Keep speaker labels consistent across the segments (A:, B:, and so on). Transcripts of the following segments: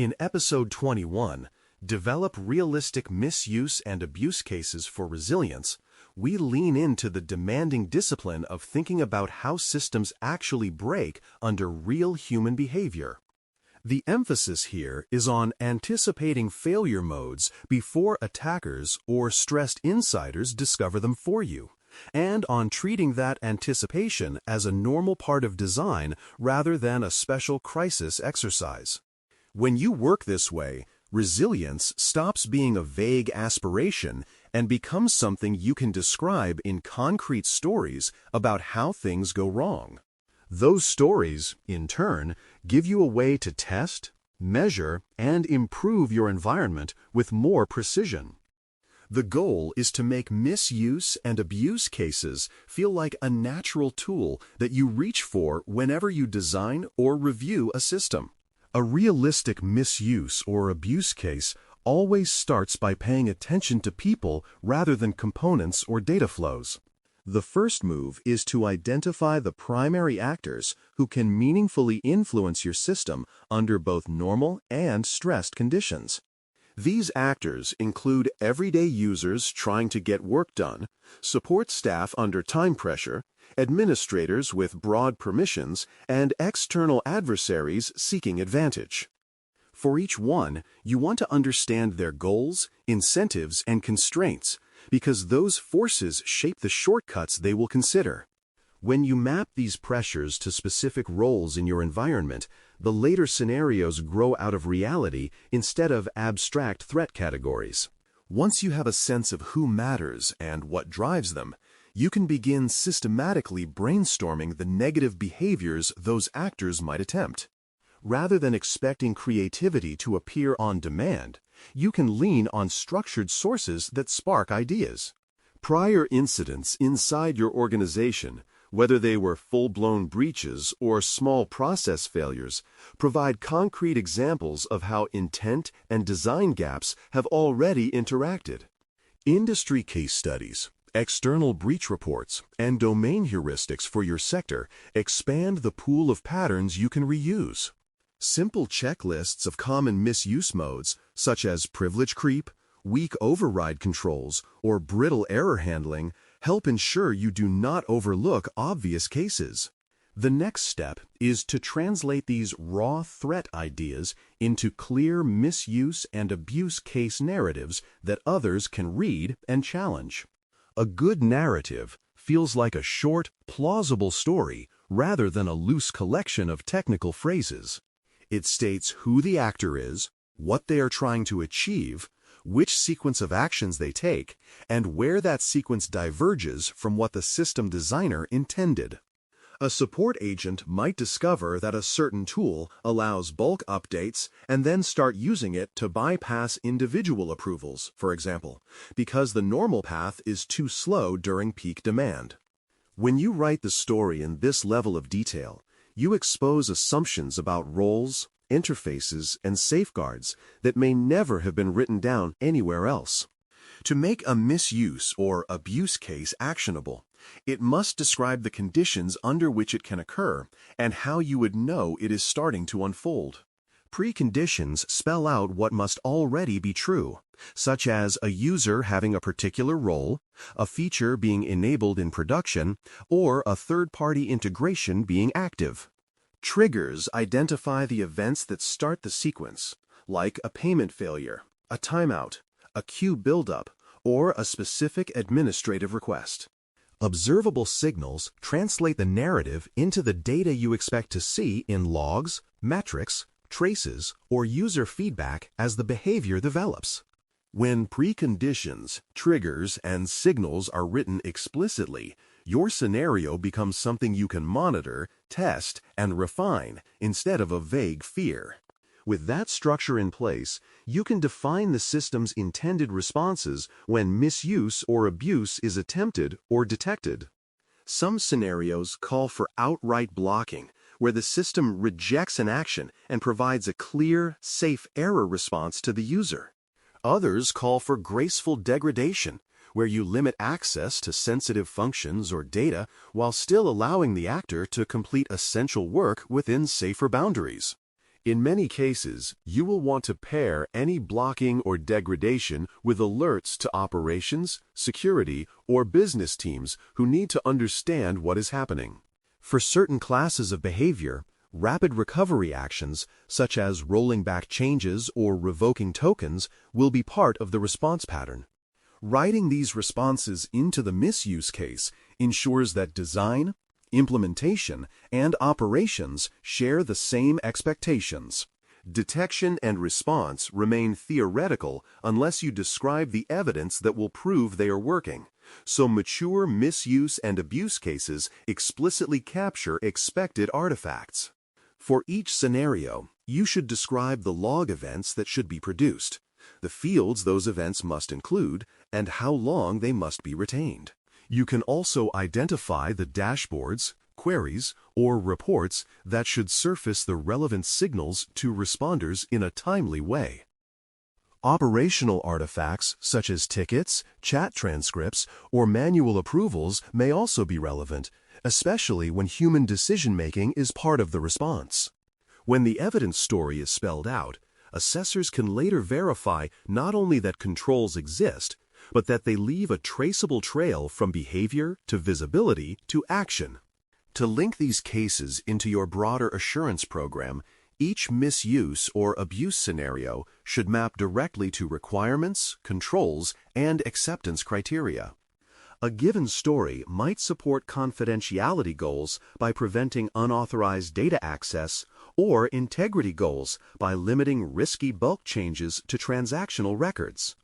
A: In Episode 21, Develop Realistic Misuse and Abuse Cases for Resilience, we lean into the demanding discipline of thinking about how systems actually break under real human behavior. The emphasis here is on anticipating failure modes before attackers or stressed insiders discover them for you, and on treating that anticipation as a normal part of design rather than a special crisis exercise. When you work this way, resilience stops being a vague aspiration and becomes something you can describe in concrete stories about how things go wrong. Those stories, in turn, give you a way to test, measure, and improve your environment with more precision. The goal is to make misuse and abuse cases feel like a natural tool that you reach for whenever you design or review a system. A realistic misuse or abuse case always starts by paying attention to people rather than components or data flows. The first move is to identify the primary actors who can meaningfully influence your system under both normal and stressed conditions. These actors include everyday users trying to get work done, support staff under time pressure, administrators with broad permissions, and external adversaries seeking advantage. For each one, you want to understand their goals, incentives, and constraints, because those forces shape the shortcuts they will consider. When you map these pressures to specific roles in your environment, the later scenarios grow out of reality instead of abstract threat categories. Once you have a sense of who matters and what drives them, you can begin systematically brainstorming the negative behaviors those actors might attempt. Rather than expecting creativity to appear on demand, you can lean on structured sources that spark ideas. Prior incidents inside your organization, whether they were full-blown breaches or small process failures, provide concrete examples of how intent and design gaps have already interacted. Industry case studies, external breach reports, and domain heuristics for your sector expand the pool of patterns you can reuse. Simple checklists of common misuse modes, such as privilege creep, weak override controls, or brittle error handling, help ensure you do not overlook obvious cases. The next step is to translate these raw threat ideas into clear misuse and abuse case narratives that others can read and challenge. A good narrative feels like a short, plausible story rather than a loose collection of technical phrases. It states who the actor is, what they are trying to achieve, which sequence of actions they take, and where that sequence diverges from what the system designer intended. A support agent might discover that a certain tool allows bulk updates and then start using it to bypass individual approvals, for example, because the normal path is too slow during peak demand. When you write the story in this level of detail, you expose assumptions about roles, interfaces, and safeguards that may never have been written down anywhere else. To make a misuse or abuse case actionable, it must describe the conditions under which it can occur and how you would know it is starting to unfold. Preconditions spell out what must already be true, such as a user having a particular role, a feature being enabled in production, or a third-party integration being active. Triggers identify the events that start the sequence, like a payment failure, a timeout, a queue buildup, or a specific administrative request. Observable signals translate the narrative into the data you expect to see in logs, metrics, traces, or user feedback as the behavior develops. When preconditions, triggers, and signals are written explicitly, your scenario becomes something you can monitor, test, and refine instead of a vague fear. With that structure in place, you can define the system's intended responses when misuse or abuse is attempted or detected. Some scenarios call for outright blocking, where the system rejects an action and provides a clear, safe error response to the user. Others call for graceful degradation, where you limit access to sensitive functions or data while still allowing the actor to complete essential work within safer boundaries. In many cases, you will want to pair any blocking or degradation with alerts to operations, security, or business teams who need to understand what is happening. For certain classes of behavior, rapid recovery actions, such as rolling back changes or revoking tokens, will be part of the response pattern. Writing these responses into the misuse case ensures that design, implementation, and operations share the same expectations. Detection and response remain theoretical unless you describe the evidence that will prove they are working, so mature misuse and abuse cases explicitly capture expected artifacts. For each scenario, you should describe the log events that should be produced, the fields those events must include, and how long they must be retained. You can also identify the dashboards, queries, or reports that should surface the relevant signals to responders in a timely way. Operational artifacts such as tickets, chat transcripts, or manual approvals may also be relevant, especially when human decision-making is part of the response. When the evidence story is spelled out, assessors can later verify not only that controls exist, but that they leave a traceable trail from behavior to visibility to action. To link these cases into your broader assurance program, each misuse or abuse scenario should map directly to requirements, controls, and acceptance criteria. A given story might support confidentiality goals by preventing unauthorized data access, or integrity goals by limiting risky bulk changes to transactional records.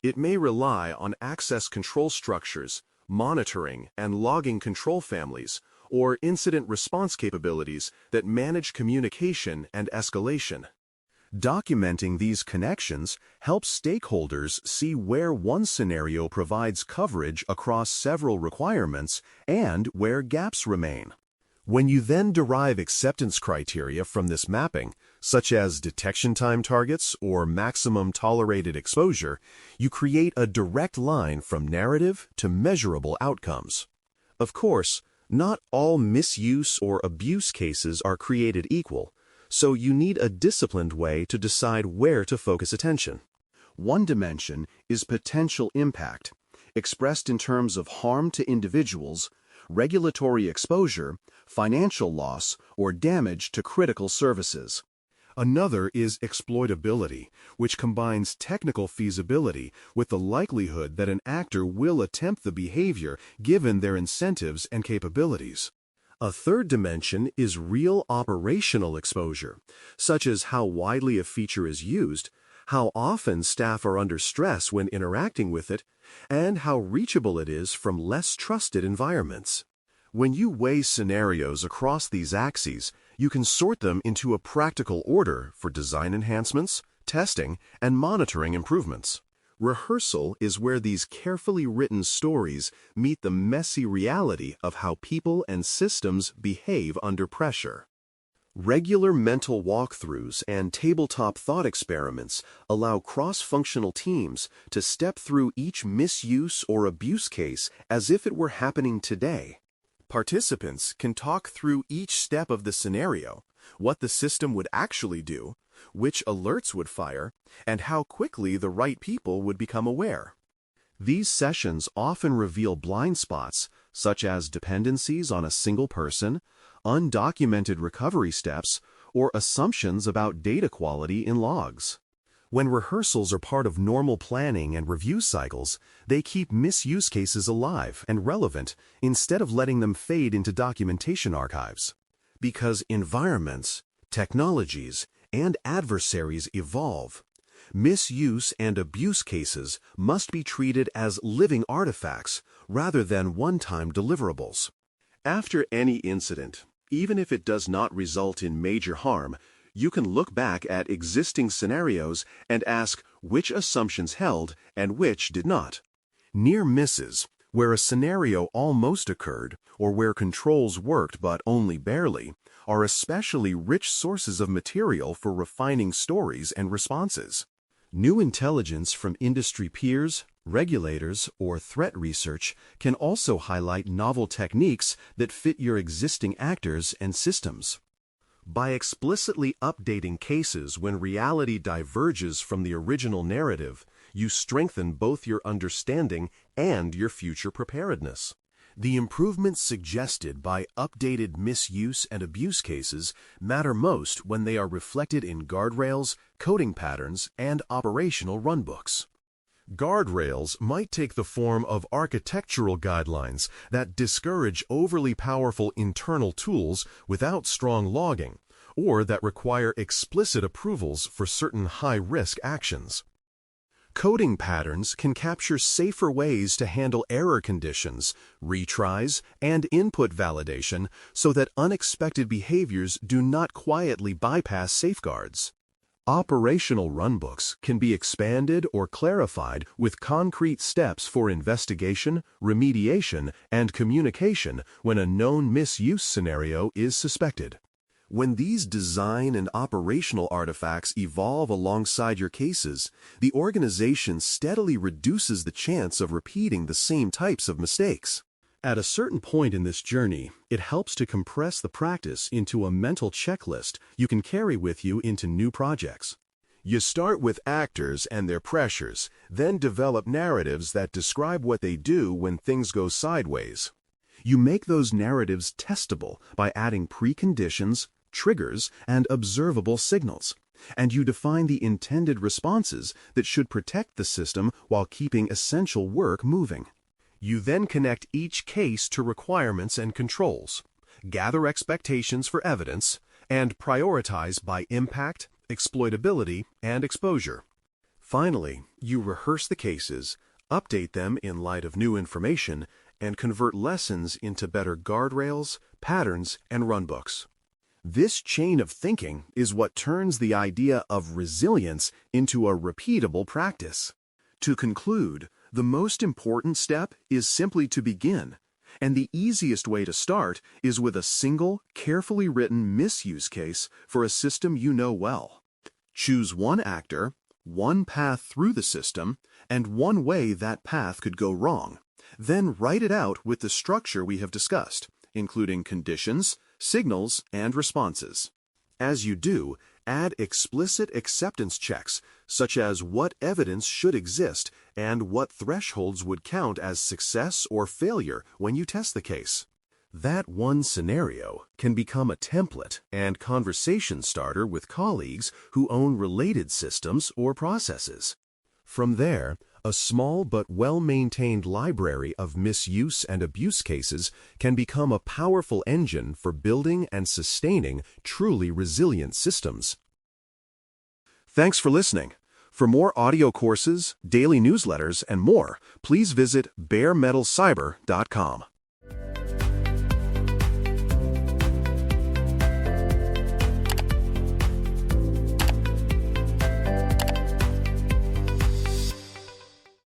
A: It may rely on access control structures, monitoring and logging control families, or incident response capabilities that manage communication and escalation. Documenting these connections helps stakeholders see where one scenario provides coverage across several requirements and where gaps remain. When you then derive acceptance criteria from this mapping, such as detection time targets or maximum tolerated exposure, you create a direct line from narrative to measurable outcomes. Of course, not all misuse or abuse cases are created equal, so you need a disciplined way to decide where to focus attention. One dimension is potential impact, expressed in terms of harm to individuals, regulatory exposure, financial loss, or damage to critical services. Another is exploitability, which combines technical feasibility with the likelihood that an actor will attempt the behavior given their incentives and capabilities. A third dimension is real operational exposure, such as how widely a feature is used, how often staff are under stress when interacting with it, and how reachable it is from less trusted environments. When you weigh scenarios across these axes, you can sort them into a practical order for design enhancements, testing, and monitoring improvements. Rehearsal is where these carefully written stories meet the messy reality of how people and systems behave under pressure. Regular mental walkthroughs and tabletop thought experiments allow cross-functional teams to step through each misuse or abuse case as if it were happening today. Participants can talk through each step of the scenario, what the system would actually do, which alerts would fire, and how quickly the right people would become aware. These sessions often reveal blind spots, such as dependencies on a single person, undocumented recovery steps, or assumptions about data quality in logs. When rehearsals are part of normal planning and review cycles, they keep misuse cases alive and relevant instead of letting them fade into documentation archives. Because environments, technologies, and adversaries evolve, misuse and abuse cases must be treated as living artifacts rather than one-time deliverables. After any incident, even if it does not result in major harm, you can look back at existing scenarios and ask which assumptions held and which did not. Near misses, where a scenario almost occurred or where controls worked but only barely, are especially rich sources of material for refining stories and responses. New intelligence from industry peers, regulators, or threat research can also highlight novel techniques that fit your existing actors and systems. By explicitly updating cases when reality diverges from the original narrative, you strengthen both your understanding and your future preparedness. The improvements suggested by updated misuse and abuse cases matter most when they are reflected in guardrails, coding patterns, and operational runbooks. Guardrails might take the form of architectural guidelines that discourage overly powerful internal tools without strong logging, or that require explicit approvals for certain high-risk actions. Coding patterns can capture safer ways to handle error conditions, retries, and input validation so that unexpected behaviors do not quietly bypass safeguards. Operational runbooks can be expanded or clarified with concrete steps for investigation, remediation, and communication when a known misuse scenario is suspected. When these design and operational artifacts evolve alongside your cases, the organization steadily reduces the chance of repeating the same types of mistakes. At a certain point in this journey, it helps to compress the practice into a mental checklist you can carry with you into new projects. You start with actors and their pressures, then develop narratives that describe what they do when things go sideways. You make those narratives testable by adding preconditions, triggers, and observable signals, and you define the intended responses that should protect the system while keeping essential work moving. You then connect each case to requirements and controls, gather expectations for evidence, and prioritize by impact, exploitability, and exposure. Finally, you rehearse the cases, update them in light of new information, and convert lessons into better guardrails, patterns, and runbooks. This chain of thinking is what turns the idea of resilience into a repeatable practice. To conclude, the most important step is simply to begin, and the easiest way to start is with a single, carefully written misuse case for a system you know well. Choose one actor, one path through the system, and one way that path could go wrong. Then write it out with the structure we have discussed, including conditions, signals, and responses. As you do, add explicit acceptance checks, such as what evidence should exist and what thresholds would count as success or failure when you test the case. That one scenario can become a template and conversation starter with colleagues who own related systems or processes. From there, a small but well-maintained library of misuse and abuse cases can become a powerful engine for building and sustaining truly resilient systems. Thanks for listening. For more audio courses, daily newsletters, and more, please visit baremetalcyber.com.